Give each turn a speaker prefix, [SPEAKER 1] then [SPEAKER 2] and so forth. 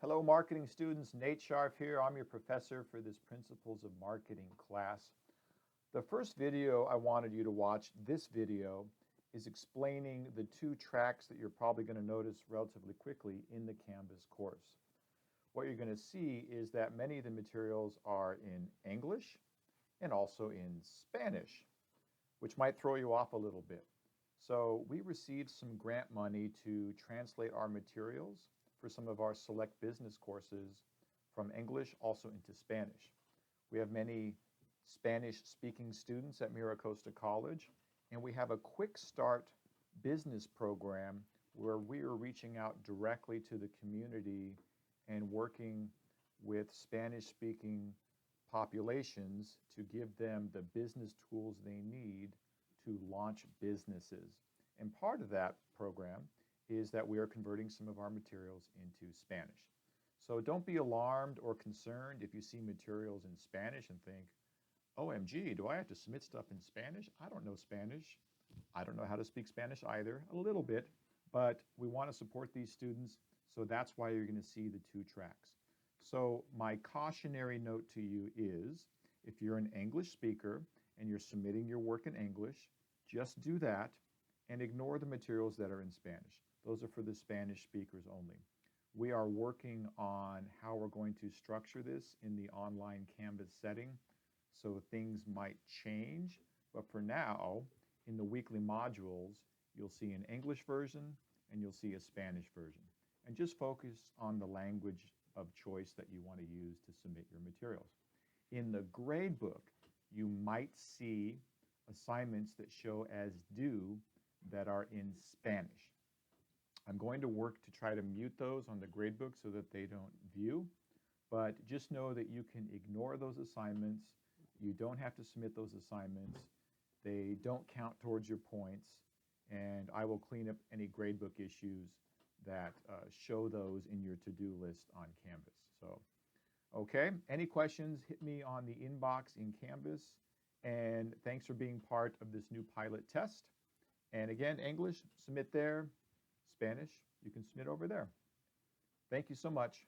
[SPEAKER 1] Hello, marketing students. Nate Scharf here. I'm your professor for this Principles of Marketing class. The first video I wanted you to watch, this video, is explaining the two tracks that you're probably going to notice relatively quickly in the Canvas course. What you're going to see is that many of the materials are in English and also in Spanish, which might throw you off a little bit. So we received some grant money to translate our materials for some of our select business courses from English also into Spanish. We have many Spanish-speaking students at MiraCosta College, and we have a quick start business program where we are reaching out directly to the community and working with Spanish-speaking populations to give them the business tools they need to launch businesses. And part of that program is that we are converting some of our materials into Spanish. So don't be alarmed or concerned if you see materials in Spanish and think, OMG, do I have to submit stuff in Spanish? I don't know Spanish. I don't know how to speak Spanish either, a little bit, but we want to support these students, so that's why you're going to see the two tracks. So my cautionary note to you is, if you're an English speaker and you're submitting your work in English, just do that and ignore the materials that are in Spanish. Those are for the Spanish speakers only. We are working on how we're going to structure this in the online Canvas setting, so things might change, but for now, in the weekly modules, you'll see an English version and you'll see a Spanish version. And just focus on the language of choice that you want to use to submit your materials. In the gradebook, you might see assignments that show as due that are in Spanish. I'm going to work to try to mute those on the gradebook so that they don't view, but just know that you can ignore those assignments. You don't have to submit those assignments. They don't count towards your points, and I will clean up any gradebook issues that show those in your to-do list on Canvas. So, okay, any questions, hit me on the inbox in Canvas, and thanks for being part of this new pilot test. And again, English, submit there. Spanish, you can submit over there. Thank you so much.